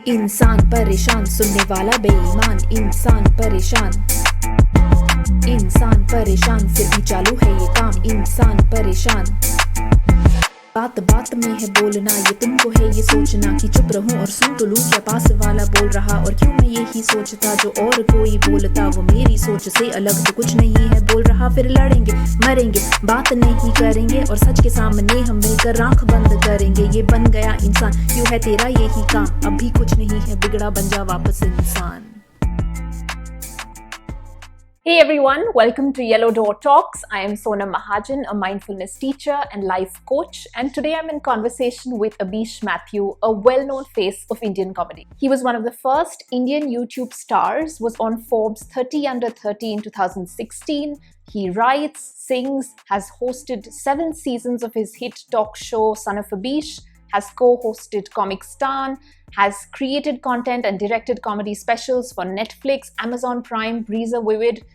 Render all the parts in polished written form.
इंसान परेशान, सुनने वाला बेईमान। इंसान परेशान, फिर भी चालू है ये काम। इंसान परेशान, बात बात में है बोलना, ये तुमको है ये सोचना कि चुप रहूं और सुन तो लूं क्या पास वाला बोल रहा। और क्यों मैं यही सोचता जो और कोई बोलता, वो मेरी सोच से अलग तो कुछ नहीं है बोल रहा। फिर लड़ेंगे मरेंगे बात नहीं करेंगे, और सच के सामने हम मिलकर आंख बंद करेंगे। ये बन गया इंसान, क्यों है तेरा यही काम, अब भी कुछ नहीं है बिगड़ा, बन जा वापस इंसान। Hey everyone, welcome to Yellow Door Talks. I am Sonam Mahajan, a mindfulness teacher and life coach, and today I'm in conversation with Abish Mathew, a well-known face of Indian comedy. He was one of the first Indian YouTube stars, was on Forbes 30 Under 30 in 2016. He writes, sings, has hosted 7 seasons of his hit talk show Son of Abish, has co-hosted Comic Stan, has created content and directed comedy specials for Netflix, Amazon Prime, Breezer Vivid,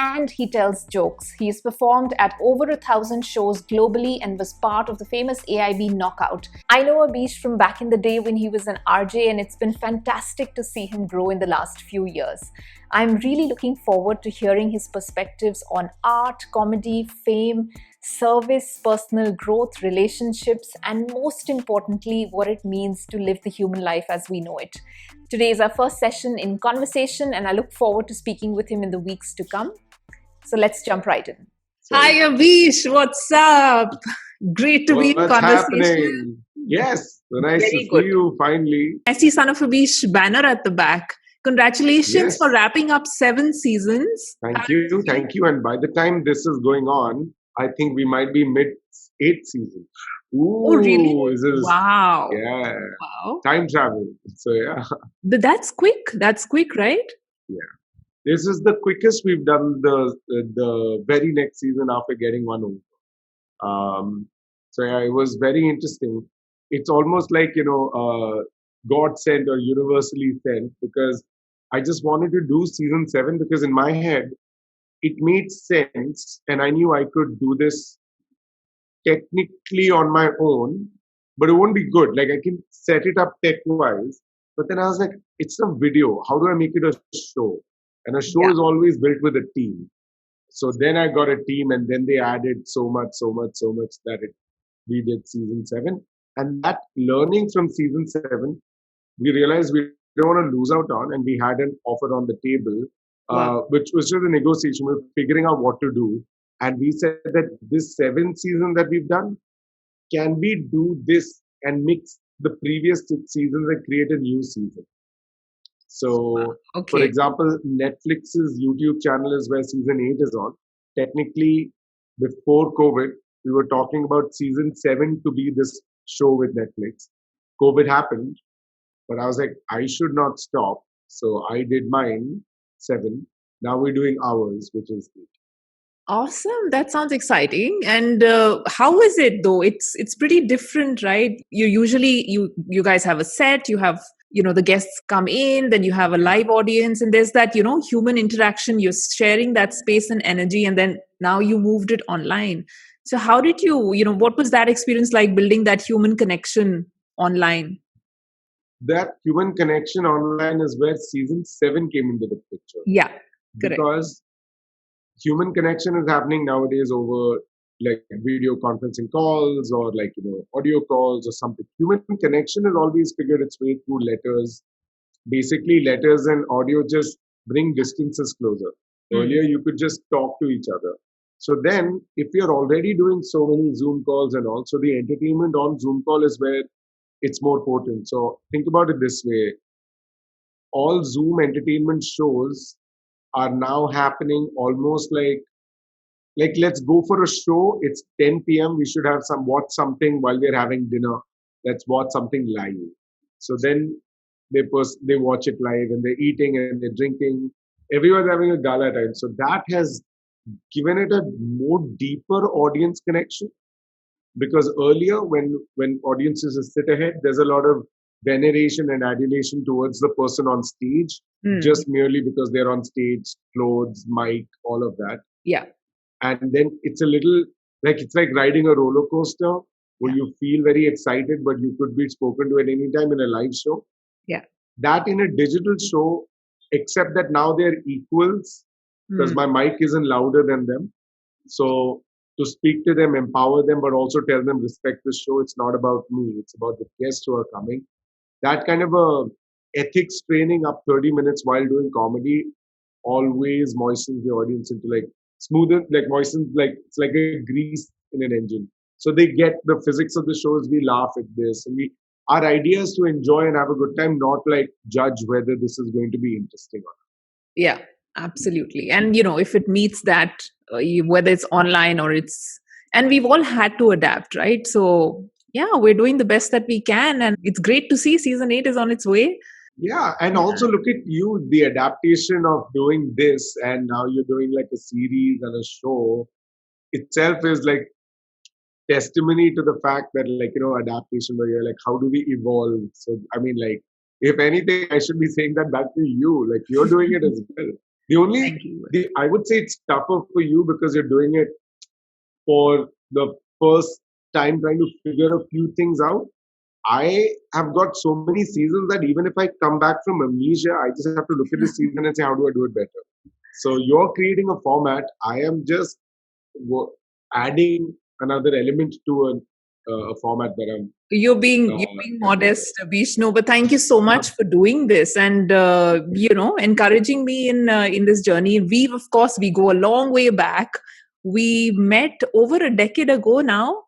and he tells jokes. He's performed at over 1,000 shows globally and was part of the famous AIB Knockout. I know Abish from back in the day when he was an RJ, and it's been fantastic to see him grow in the last few years. I'm really looking forward to hearing his perspectives on art, comedy, fame, service, personal growth, relationships, and most importantly, what it means to live the human life as we know it. Today is our first session in conversation, and I look forward to speaking with him in the weeks to come. So let's jump right in. Hi Abish, what's up? Great to be in conversation. Happening? Yes, so nice Very to see good. you finally. I see Son of Abish banner at the back. Congratulations Yes. for wrapping up 7 seasons. Thank you. And by the time this is going on, I think we might be mid 8th season. Ooh, Oh, really? This is, Wow. Yeah, Wow. time travel. So yeah, But that's quick. That's quick, right? this is the quickest we've done the very next season after getting one over. So yeah, it was very interesting. It's almost like God sent or universally sent, because I just wanted to do season 7 because in my head it made sense and I knew I could do this technically on my own, but it won't be good. Like I can set it up tech wise, but then I was like, it's a video. How do I make it a show? And a show Yeah. is always built with a team. So then I got a team, and then they added so much that we did season 7. And that learning from season 7, we realized we don't want to lose out on, and we had an offer on the table, Wow. which was just a negotiation. We were figuring out what to do. And we said that this 7th season that we've done, can we do this and mix the previous 6 seasons and create a new season? So, for Okay. example, Netflix's YouTube channel is where season 8 is on. Technically, before COVID, we were talking about season 7 to be this show with Netflix. COVID happened, but I was like, I should not stop. So I did mine, 7. Now we're doing ours, which is 8. Awesome. That sounds exciting. And how is it though? It's pretty different, right? You usually you guys have a set, you have the guests come in, then you have a live audience, and there's that human interaction. You're sharing that space and energy, and then now you moved it online. So how did you what was that experience like, building that human connection online? That human connection online is where season 7 came into the picture. Yeah, correct. Because human connection is happening nowadays over like video conferencing calls or audio calls or something. Human connection has always figured its way through letters. Basically, letters and audio just bring distances closer. Earlier, you could just talk to each other. So then, if you're already doing so many Zoom calls and all, so the entertainment on Zoom call is where it's more potent. So think about it this way. All Zoom entertainment shows are now happening almost like let's go for a show. It's 10 p.m. We should have watch something while we're having dinner. Let's watch something live. So then they watch it live and they're eating and they're drinking. Everyone's having a gala time. So that has given it a more deeper audience connection. Because earlier when audiences sit ahead, there's a lot of veneration and adulation towards the person on stage, just merely because they're on stage, clothes, mic, all of that. Yeah. And then it's a little like it's like riding a roller coaster where you feel very excited, but you could be spoken to at any time in a live show. Yeah. That in a digital show, except that now they're equals because my mic isn't louder than them. So to speak to them, empower them, but also tell them respect the show. It's not about me. It's about the guests who are coming. That kind of a ethics training up 30 minutes while doing comedy always moistens the audience into like smoother, like moistens, like it's like a grease in an engine. So they get the physics of the shows. We laugh at this, and we our idea is to enjoy and have a good time, not like judge whether this is going to be interesting or Yeah, absolutely. And, if it meets that, whether it's online or and we've all had to adapt, right? So, yeah, we're doing the best that we can. And it's great to see season 8 is on its way. yeah, and also look at you, the adaptation of doing this, and now you're doing like a series and a show itself is like testimony to the fact that adaptation where you're like how do we evolve. So I mean, like, if anything I should be saying that back to you, like you're doing it as well. The only Thank you. I would say it's tougher for you because you're doing it for the first time trying to figure a few things out. I have got so many seasons that even if I come back from amnesia, I just have to look at the season and say, how do I do it better? So you're creating a format. I am just adding another element to a format that I'm. You're being modest, Abish. No, but thank you so much for doing this and encouraging me in this journey. We go a long way back. We met over a decade ago now,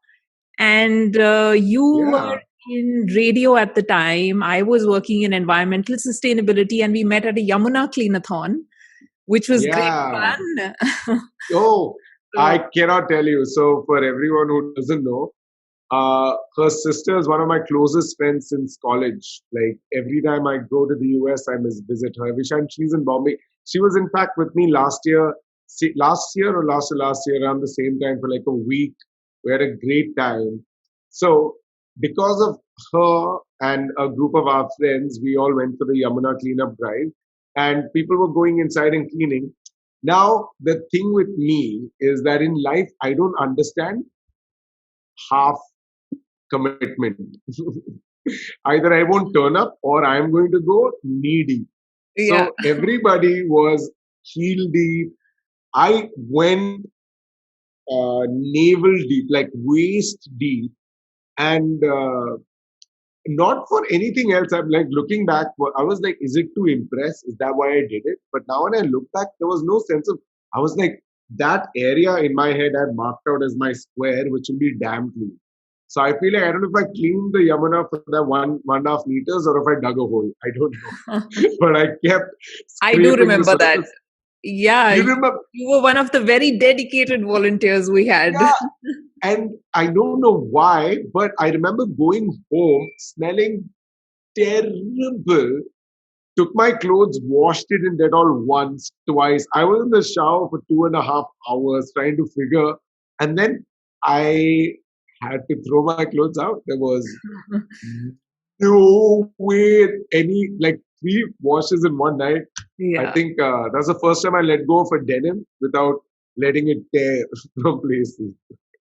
and you were in radio at the time. I was working in environmental sustainability, and we met at a Yamuna Cleanathon, which was great fun. Oh, I cannot tell you. So for everyone who doesn't know, her sister is one of my closest friends since college. Like every time I go to the US, I must visit her. And she's in Bombay. She was in fact with me last year, last year around the same time for like a week. We had a great time. So because of her and a group of our friends, we all went for the Yamuna cleanup drive, and people were going inside and cleaning. Now the thing with me is that in life I don't understand half commitment. Either I won't turn up or I'm going to go knee deep. Yeah. So everybody was heel deep. I went navel deep, like waist deep, and not for anything else. I'm like looking back, I was like, is it to impress? Is that why I did it? But now when I look back, there was no sense of, I was like, that area in my head I marked out as my square, which will be damn clean. So I feel like I don't know if I cleaned the Yamuna for that 1.5 meters or if I dug a hole. I don't know. But I kept I do scraping the remember that. surface. Yeah, You remember? you were one of the very dedicated volunteers we had. Yeah. And I don't know why, but I remember going home smelling terrible. Took my clothes, washed it in Dettol once, twice. I was in the shower for 2.5 hours trying to figure, and then I had to throw my clothes out. There was no way any like 3 washes in one night. Yeah. I think that's the first time I let go of a denim without letting it tear from places.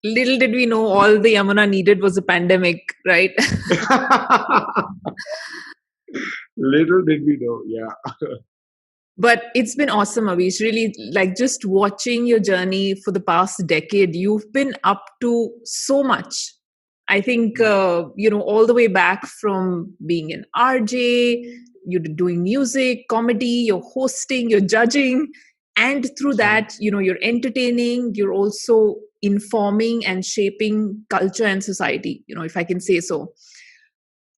Little did we know all the Yamuna needed was a pandemic, right? Little did we know, yeah. But it's been awesome, Avish. Really, like just watching your journey for the past decade, you've been up to so much. I think, all the way back from being an RJ, you're doing music, comedy, you're hosting, you're judging. And through that, you're entertaining, you're also informing and shaping culture and society, if I can say so.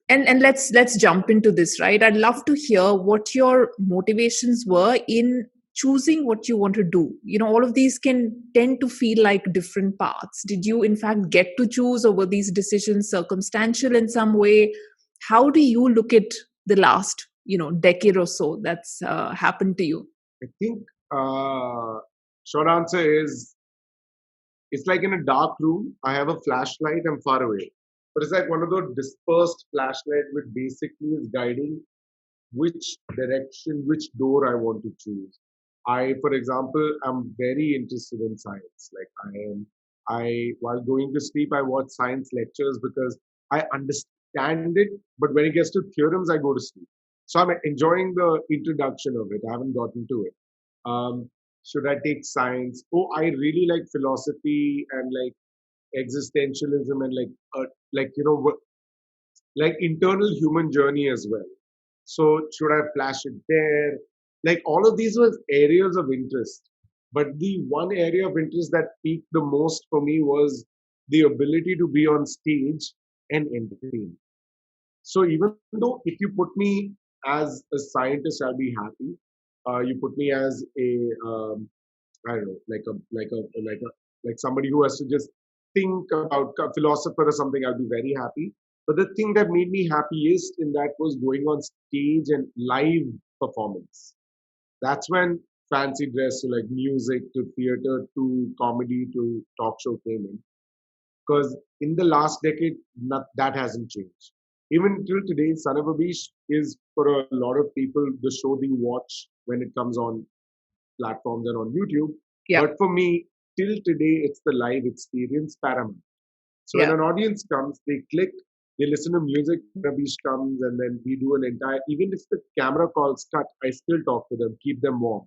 And let's jump into this, right? I'd love to hear what your motivations were in choosing what you want to do. All of these can tend to feel like different paths. Did you in fact get to choose, or were these decisions circumstantial in some way? How do you look at the last decade or so that's happened to you? I think short answer is it's like in a dark room. I have a flashlight. I'm far away, but it's like one of those dispersed flashlight, which basically is guiding which direction, which door I want to choose. For example, am very interested in science. Like while going to sleep, I watch science lectures because I understand it. But when it gets to theorems, I go to sleep. So I'm enjoying the introduction of it. I haven't gotten to it. Should I take science? Oh, I really like philosophy and like existentialism and like like internal human journey as well. So should I flash it there? Like all of these were areas of interest. But the one area of interest that peaked the most for me was the ability to be on stage and entertain. So even though if you put me as a scientist, I'll be happy. You put me as a I don't know, like somebody who has to just think about a philosopher or something, I'll be very happy. But the thing that made me happiest in that was going on stage and live performance. That's when fancy dress to like music to theater to comedy to talk show came in. Because in the last decade, that hasn't changed. Even till today, Son of Abish is for a lot of people the show they watch when it comes on platforms and on YouTube. Yeah. But for me, till today, it's the live experience paramount. So when Yeah. an audience comes, they click, they listen to music, Rabish comes, and then we do an entire, even if the camera calls cut, I still talk to them, keep them warm.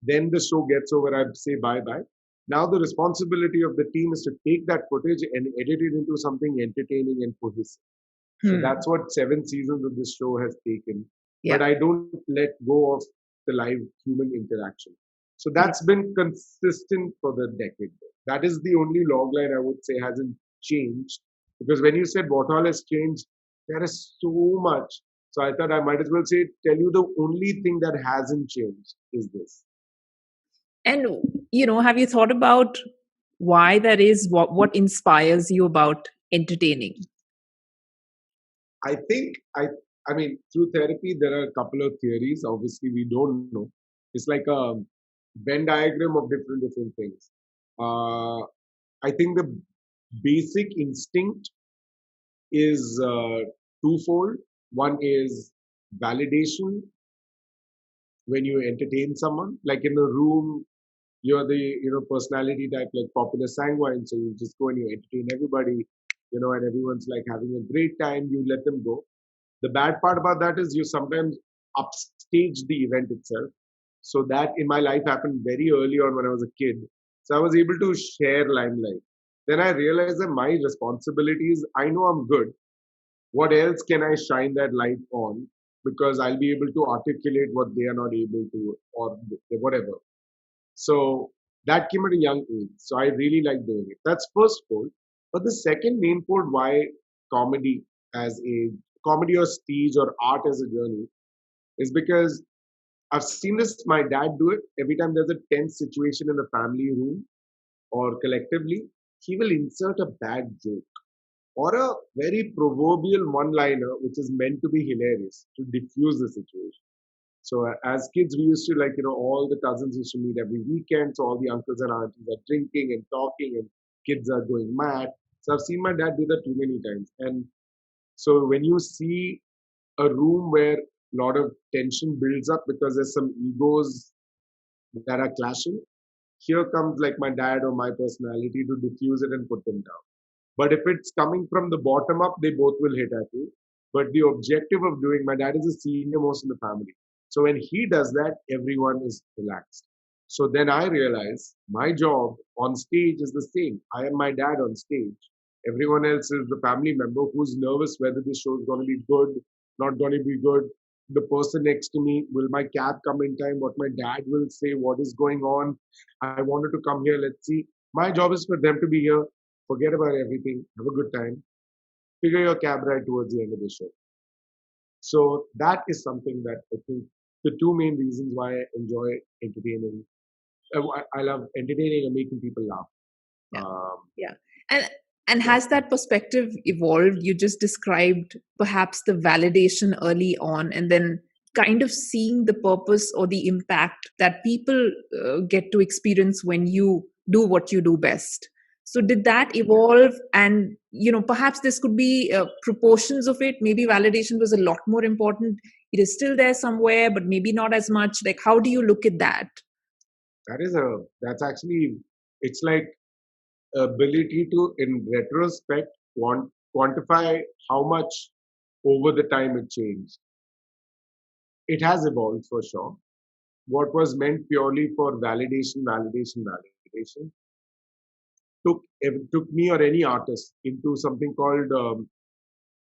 Then the show gets over, I say bye bye. Now the responsibility of the team is to take that footage and edit it into something entertaining and cohesive. So that's what 7 seasons of this show has taken. Yeah. But I don't let go of the live human interaction. So that's been consistent for the decade. That is the only log line I would say hasn't changed. Because when you said what all has changed, there is so much. So I thought I might as well tell you the only thing that hasn't changed is this. And have you thought about why that is? What inspires you about entertaining? I think I mean through therapy there are a couple of theories. Obviously we don't know. It's like a Venn diagram of different things. Uh, I think the basic instinct is twofold. One is validation when you entertain someone, like in a room. You're the personality type like popular sanguine, so you just go and you entertain everybody, and everyone's like having a great time. You let them go. The bad part about that is you sometimes upstage the event itself. So that in my life happened very early on when I was a kid. So I was able to share limelight. Then I realized that my responsibility is I know I'm good. What else can I shine that light on? Because I'll be able to articulate what they are not able to or whatever. So that came at a young age. So I really like doing it. That's first fold. But the second main fold why comedy as a comedy or stage or art as a journey is because I've seen this my dad do it every time there's a tense situation in the family room or collectively, he will insert a bad joke or a very proverbial one liner which is meant to be hilarious to diffuse the situation. So as kids, we used to all the cousins used to meet every weekend. So all the uncles and aunties are drinking and talking, and kids are going mad. So I've seen my dad do that too many times. And so when you see a room where a lot of tension builds up because there's some egos that are clashing, here comes like my dad or my personality to diffuse it and put them down. But if it's coming from the bottom up, they both will hit at you. But the objective of doing, my dad is the senior most in the family. So when he does that, everyone is relaxed. So then I realize my job on stage is the same. I am my dad on stage. Everyone else is the family member who's nervous whether this show is going to be good, not going to be good. The person next to me, will my cab come in time? What my dad will say, what is going on? I wanted to come here. Let's see. My job is for them to be here. Forget about everything. Have a good time. Figure your cab ride towards the end of the show. So that is something that I think the two main reasons why I enjoy entertaining. I love entertaining and making people laugh. Yeah. And has that perspective evolved? You just described perhaps the validation early on, and then kind of seeing the purpose or the impact that people get to experience when you do what you do best. So did that evolve? And perhaps this could be proportions of it. Maybe validation was a lot more important. It is still there somewhere, but maybe not as much. Like, how do you look at that? That's actually, it's like ability to, in retrospect, quantify how much over the time it changed. it has evolved for sure. What was meant purely for validation took me or any artist into something called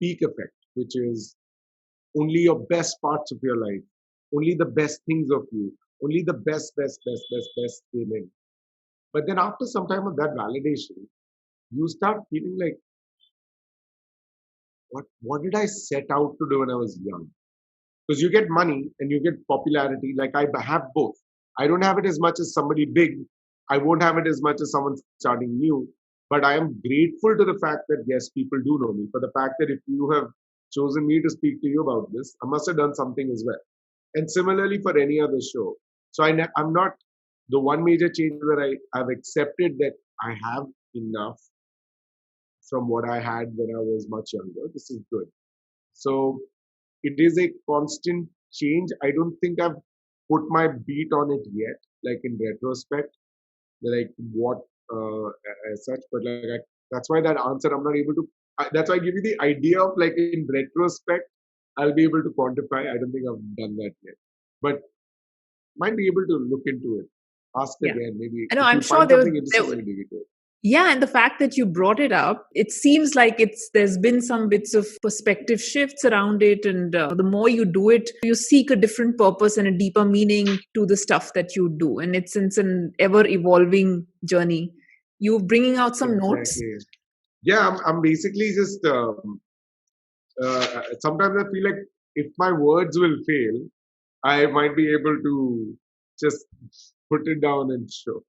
peak effect, which is only your best parts of your life, only the best things of you, only the best came in. But then after some time of that validation, you start feeling like, what did I set out to do when I was young? Because you get money and you get popularity. Like I have both. I don't have it as much as somebody big. I won't have it as much as someone starting new. But I am grateful to the fact that yes, people do know me. For the fact that if you have chosen me to speak to you about this, I must have done something as well. And similarly for any other show. So I'm not the one major change that I've accepted that I have enough from what I had when I was much younger. This is good. So it is a constant change. I don't think I've put my beat on it yet, like in retrospect, like what as such. But that's why that answer I'm not able to. That's why I give you the idea of like in retrospect, I'll be able to quantify. I don't think I've done that yet, but might be able to look into it. Ask again, maybe. I know. If I'm you sure find something interesting, there, maybe dig into it. yeah, and the fact that you brought it up, it seems like there's been some bits of perspective shifts around it, and the more you do it, you seek a different purpose and a deeper meaning to the stuff that you do, and it's an ever evolving journey. You bringing out some notes. Yeah, I'm basically just. Sometimes I feel like if my words will fail, I might be able to just put it down and show.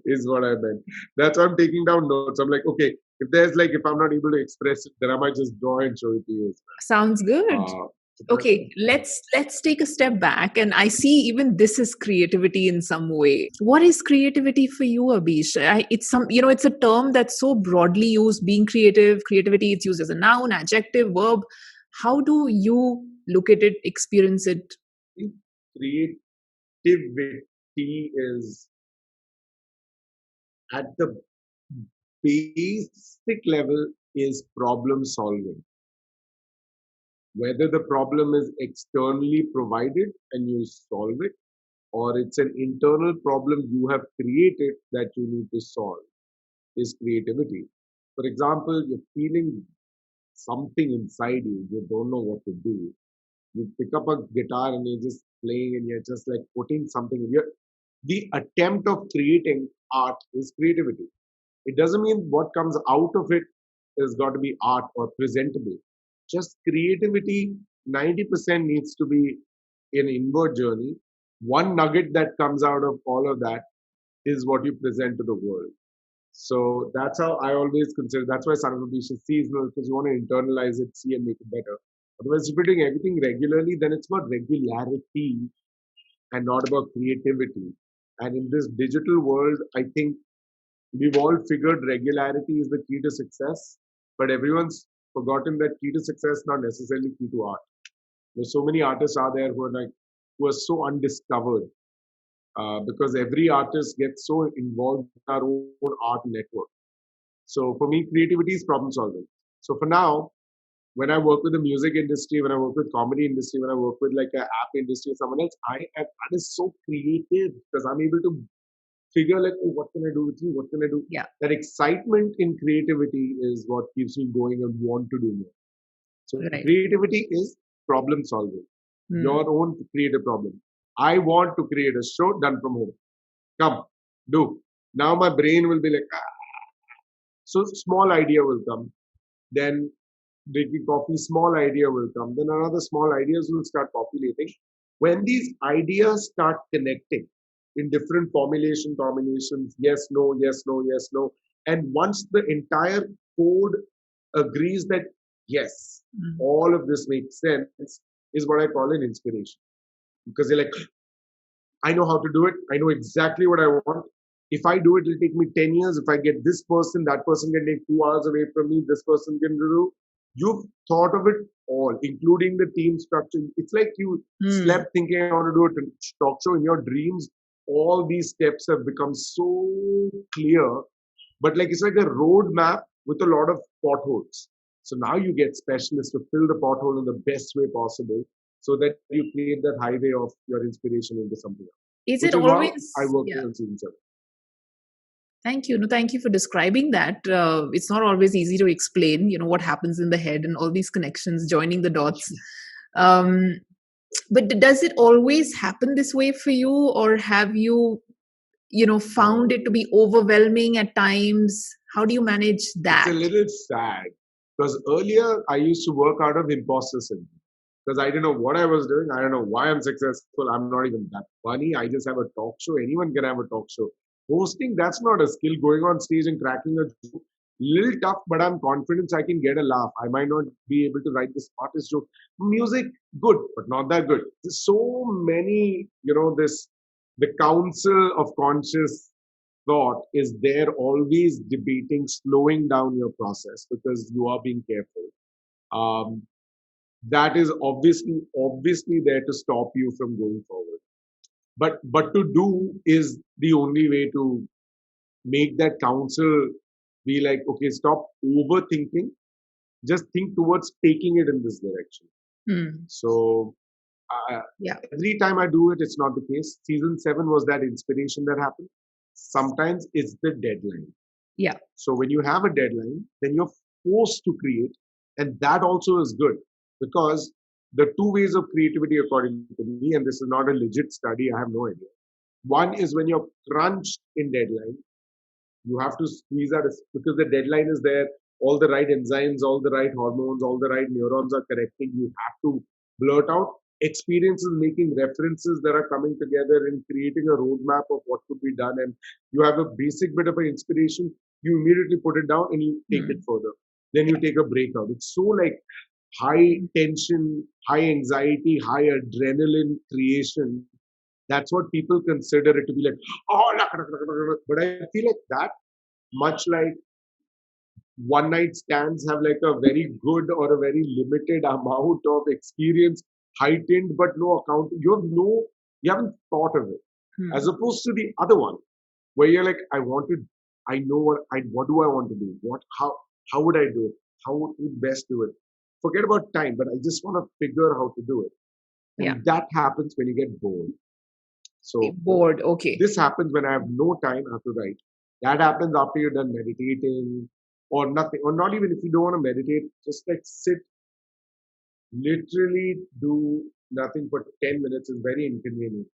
Is what I meant. That's why I'm taking down notes. I'm like, okay, if I'm not able to express it, then I might just draw and show it to you. Sounds good. Okay, let's take a step back, and I see even this is creativity in some way. What is creativity for you, Abish? It's a term that's so broadly used. Being creativity, it's used as a noun, adjective, verb. How do you look at it, experience it? Creativity is at the basic level is problem solving. Whether the problem is externally provided and you solve it, or it's an internal problem you have created that you need to solve, is creativity. For example, you're feeling something inside you, you don't know what to do. You pick up a guitar and you're just playing and you're just like putting something in. The attempt of creating art is creativity. It doesn't mean what comes out of it has got to be art or presentable. Just creativity, 90% needs to be an inward journey. One nugget that comes out of all of that is what you present to the world. So that's how I always consider. That's why Son of Abish is seasonal, because you want to internalize it, see and make it better. Otherwise, if you're doing everything regularly, then it's about regularity and not about creativity. And in this digital world, I think we've all figured regularity is the key to success, but everyone's forgotten that key to success is not necessarily key to art. There's so many artists out there who are so undiscovered because every artist gets so involved in our own art network. So for me, creativity is problem solving. So for now, when I work with the music industry, when I work with comedy industry, when I work with like an app industry or someone else, that is so creative because I'm able to figure like, oh, what can I do with you? What can I do? Yeah. That excitement in creativity is what keeps me going and want to do more. So creativity is problem solving, your own creative problem. I want to create a show done from home. Come, do. Now my brain will be like, So small idea will come. Then drinking coffee, small idea will come. Then another small ideas will start populating. When these ideas start connecting in different formulation combinations, yes, no, yes, no, yes, no. And once the entire code agrees that, yes, all of this makes sense, is what I call an inspiration. Because you're like, I know how to do it. I know exactly what I want. If I do it, it'll take me 10 years. If I get this person, that person can take 2 hours away from me. This person can do. You've thought of it all, including the team structure. It's like you slept thinking I want to do a talk show. In your dreams, all these steps have become so clear. But like it's like a roadmap with a lot of potholes. So now you get specialists to fill the pothole in the best way possible. so that you create that highway of your inspiration into something else. Is Which it is how always? I work Yeah. on season 7. Thank you. No, thank you for describing that. It's not always easy to explain, what happens in the head and all these connections, joining the dots. Um, but does it always happen this way for you, or have you, found it to be overwhelming at times? How do you manage It's that? a little sad because earlier I used to work out of imposter syndrome because I didn't know what I was doing. I don't know why I'm successful. I'm not even that funny. I just have a talk show. Anyone can have a talk show. Hosting, that's not a skill. Going on stage and cracking a joke, little tough, but I'm confident I can get a laugh. I might not be able to write the smartest joke. Music, good, but not that good. There's so many, the council of conscious thought is there always debating, slowing down your process because you are being careful. That is obviously there to stop you from going forward. But to do is the only way to make that counsel be like, okay, stop overthinking. Just think towards taking it in this direction. So Yeah. every time I do it, it's not the case. Season 7 was that inspiration that happened. Sometimes it's the deadline. Yeah. So when you have a deadline, then you're forced to create. And that also is good because the two ways of creativity, according to me, and this is not a legit study, I have no idea. One is when you're crunched in deadline, you have to squeeze out because the deadline is there. All the right enzymes, all the right hormones, all the right neurons are connecting. You have to blurt out experiences, making references that are coming together and creating a roadmap of what could be done. And you have a basic bit of an inspiration. You immediately put it down and you take it further. Then you take a breakout. It's so like high tension, high anxiety, high adrenaline creation. That's what people consider it to be like, oh, but I feel like that, much like one night stands have like a very good or a very limited amount of experience, heightened, but no account. You haven't thought of it. As opposed to the other one, where you're like, I know what do I want to do? How would I do it? How would we best do it? Forget about time, but I just want to figure how to do it. And that happens when you get bored. So bored, okay. This happens when I have no time, I have to write. That happens after you're done meditating or nothing, or not even if you don't want to meditate, just like sit, literally do nothing for 10 minutes is very inconvenient.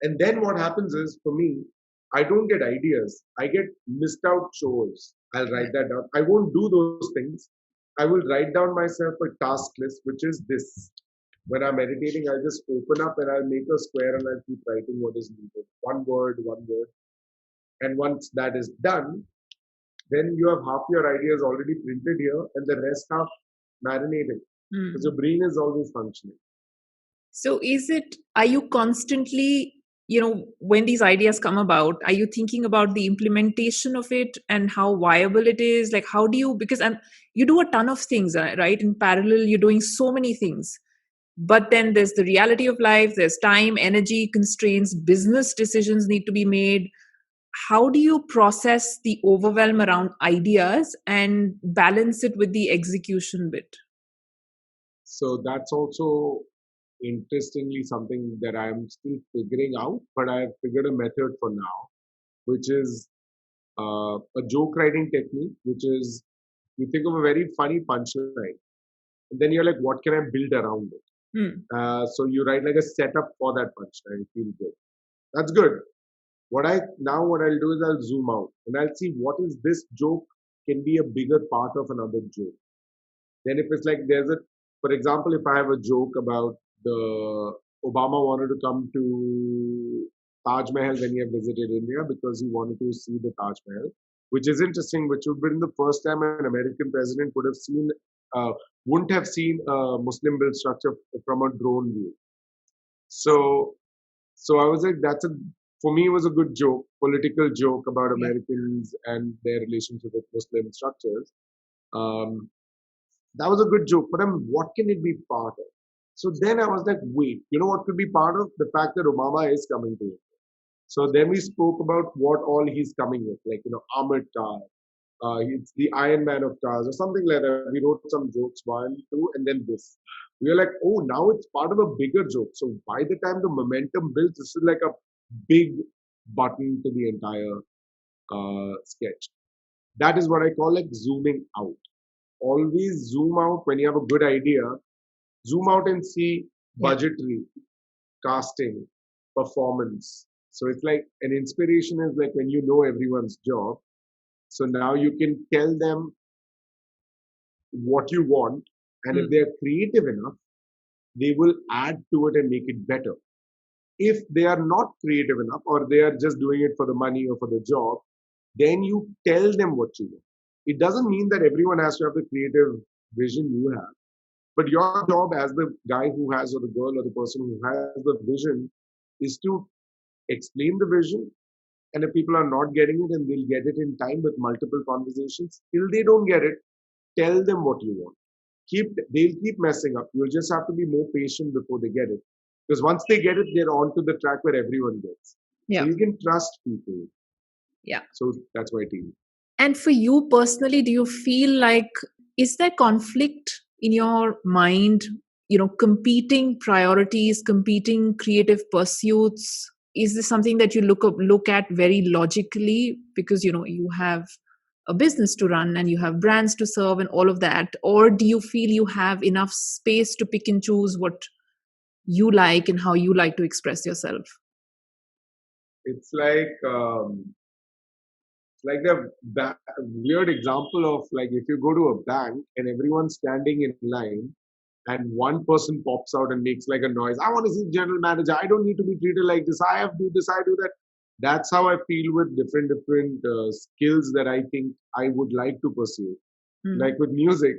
And then what happens is, for me, I don't get ideas. I get missed out chores. I'll write that down. I won't do those things. I will write down myself a task list, which is this. When I'm meditating, I'll just open up and I'll make a square and I'll keep writing what is needed. One word. And once that is done, then you have half your ideas already printed here and the rest half marinated. Because your brain is always functioning. So are you constantly, when these ideas come about, are you thinking about the implementation of it and how viable it is? Like, how do you, because you do a ton of things, right? In parallel, you're doing so many things. But then there's the reality of life, there's time, energy constraints, business decisions need to be made. How do you process the overwhelm around ideas and balance it with the execution bit? So that's also interestingly something that I'm still figuring out, but I've figured a method for now, which is a joke writing technique, which is you think of a very funny punchline, and then you're like, what can I build around it? So you write like a setup for that punchline. Feel good. That's good. What I'll do is I'll zoom out and I'll see what is this joke can be a bigger part of another joke. Then if it's like for example, if I have a joke about the Obama wanted to come to Taj Mahal when he visited India because he wanted to see the Taj Mahal, which is interesting, which would have been the first time an American president wouldn't have seen a Muslim built structure from a drone view. So I was like, for me, it was a good joke, political joke about Americans and their relationship with Muslim structures. That was a good joke, but what can it be part of? So then I was like, wait, you know what could be part of? The fact that Obama is coming to India. So then we spoke about what all he's coming with, like, armored car, it's the Iron Man of cars or something like that. We wrote some jokes, 1, 2, and then this. we're like, oh, now it's part of a bigger joke. So by the time the momentum builds, this is like a big button to the entire sketch. That is what I call like zooming out. Always zoom out when you have a good idea. Zoom out and see Yeah. budgetary, casting, performance. So it's like an inspiration is like when you know everyone's job. So now you can tell them what you want, and if they're creative enough, they will add to it and make it better. If they are not creative enough, or they are just doing it for the money or for the job, then you tell them what you want. It doesn't mean that everyone has to have the creative vision you have, but your job as the guy who has, or the girl, or the person who has the vision, is to explain the vision. And if people are not getting it, and they'll get it in time with multiple conversations, till they don't get it, tell them what you want. They'll keep messing up. You'll just have to be more patient before they get it. Because once they get it, they're on to the track where everyone gets. Yeah. So you can trust people. Yeah. So that's why team. And for you personally, do you feel like, is there conflict in your mind, competing priorities, competing creative pursuits? Is this something that you look at very logically, because you have a business to run and you have brands to serve and all of that? Or do you feel you have enough space to pick and choose what you like and how you like to express yourself? It's like the weird example of, like, if you go to a bank and everyone's standing in line, and one person pops out and makes like a noise. I want to see general manager. I don't need to be treated like this. I have to do this. I do that. That's how I feel with different skills that I think I would like to pursue. Like with music,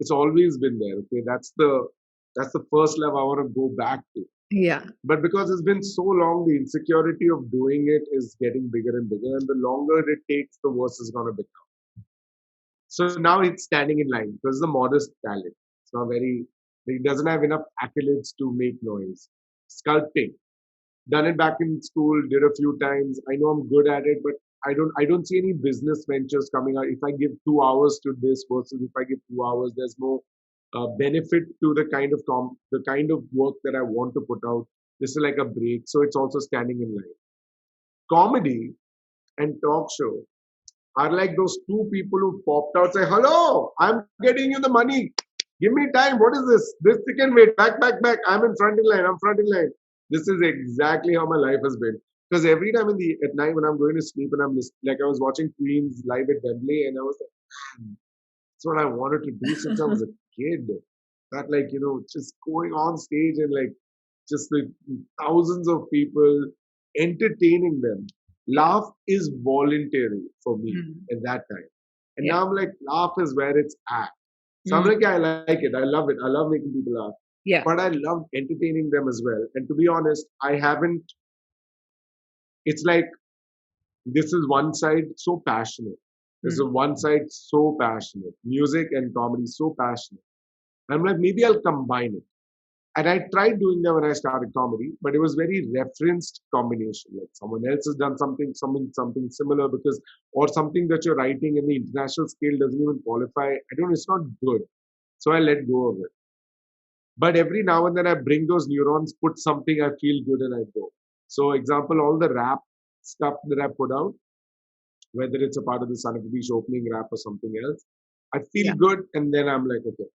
it's always been there. Okay, that's the first level I want to go back to. Yeah. But because it's been so long, the insecurity of doing it is getting bigger and bigger, and the longer it takes, the worse it's gonna become. So now it's standing in line because it's a modest talent. It's not very. He doesn't have enough accolades to make noise. Sculpting, done it back in school, did a few times. I know I'm good at it, but I don't see any business ventures coming out. If I give 2 hours to this versus if I give 2 hours, there's no benefit to the kind of work that I want to put out. This is like a break, so it's also standing in line. Comedy and talk show are like those two people who popped out, say, "Hello, I'm getting you the money. Give me time. What is this? This can wait. Back. I'm in front in line. I'm front in line." This is exactly how my life has been. Because every time at night when I'm going to sleep and like I was watching Queens live at Wembley, and I was like, "Man, that's what I wanted to do since I was a kid." That, like, just going on stage and like just with thousands of people, entertaining them. Laugh is voluntary for me at that time. And now I'm like, laugh is where it's at. So I'm like, yeah, I like it. I love it. I love making people laugh. Yeah. But I love entertaining them as well. And to be honest, it's like, this is one side so passionate. This is one side so passionate. Music and comedy so passionate. I'm like, maybe I'll combine it. And I tried doing that when I started comedy, but it was very referenced combination. Like someone else has done something similar, or something that you're writing in the international scale doesn't even qualify. It's not good. So I let go of it. But every now and then I bring those neurons, put something I feel good, and I go. So example, all the rap stuff that I put out, whether it's a part of the Son of Abish opening rap or something else, I feel good, and then I'm like, okay,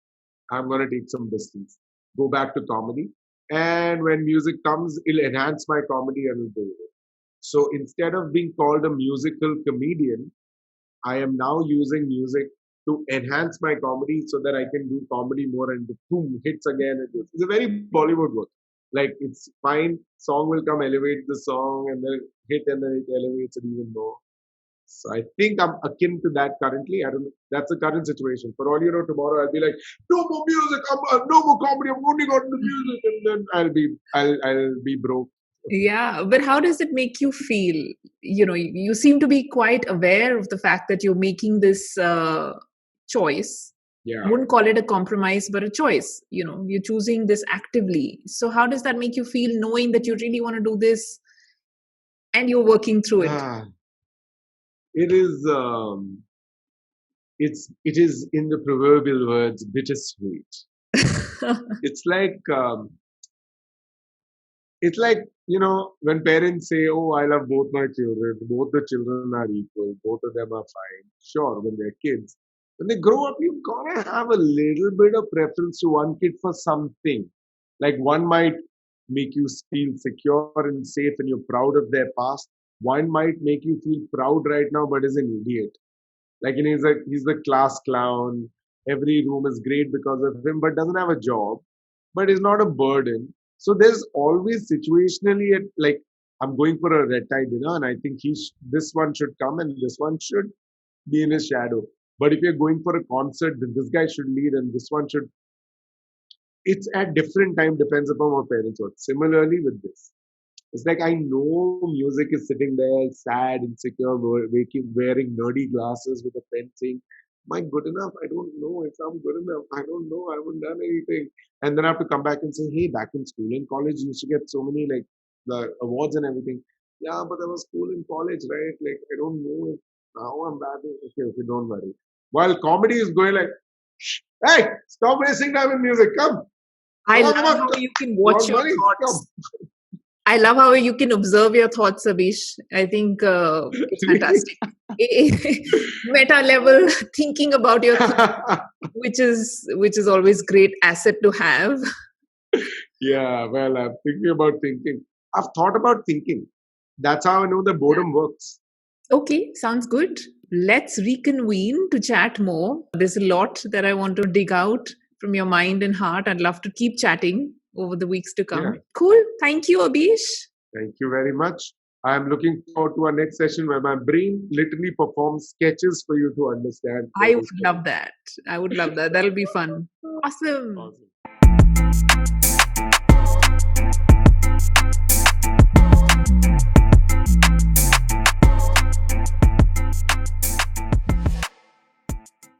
I'm going to take some distance, go back to comedy. And when music comes, it'll enhance my comedy and it'll go away. So instead of being called a musical comedian, I am now using music to enhance my comedy so that I can do comedy more, and boom, hits again. It's a very Bollywood work. Like, it's fine, song will come, elevate the song, and then hit, and then it elevates it even more. So I think I'm akin to that currently. I don't know. That's the current situation. For all you know, tomorrow I'll be like, no more music, no more comedy. I'm only got into music, and then I'll be broke. Yeah, but how does it make you feel? You seem to be quite aware of the fact that you're making this choice. Yeah. I wouldn't call it a compromise, but a choice. You're choosing this actively. So how does that make you feel, knowing that you really want to do this and you're working through it? It is. It is, in the proverbial words, bittersweet. It's like when parents say, "Oh, I love both my children. Both the children are equal. Both of them are fine." Sure, when they're kids, when they grow up, you gotta have a little bit of preference to one kid for something. Like one might make you feel secure and safe, and you're proud of their past. One might make you feel proud right now, but is an idiot. Like, he's the class clown. Every room is great because of him, but doesn't have a job. But is not a burden. So there's always situationally like I'm going for a red tie dinner, and I think this one should come and this one should be in his shadow. But if you're going for a concert, then this guy should lead and this one should. It's at different time depends upon what parents want. Similarly with this. It's like I know music is sitting there, sad, insecure, wearing nerdy glasses with a pen saying, "Am I good enough? I don't know if I'm good enough. I don't know. I haven't done anything." And then I have to come back and say, "Hey, back in school and college, you used to get so many like the awards and everything." Yeah, but there was school and college, right? Like I don't know if now I'm bad. Okay, don't worry. While comedy is going like, "Shh, hey, stop wasting time in music. Come, I come love on, how you can you watch want your money? Come." thoughts. I love how you can observe your thoughts, Abish. I think it's fantastic. Meta level thinking about your thoughts, which is always great asset to have. Yeah, well, I'm thinking about thinking. I've thought about thinking. That's how I know the boredom works. Okay, sounds good. Let's reconvene to chat more. There's a lot that I want to dig out from your mind and heart. I'd love to keep chatting over the weeks to come. Yeah. Cool. Thank you, Abish. Thank you very much. I'm looking forward to our next session where my brain literally performs sketches for you to understand. I would love that. I would love that. That'll be fun. Awesome. Awesome.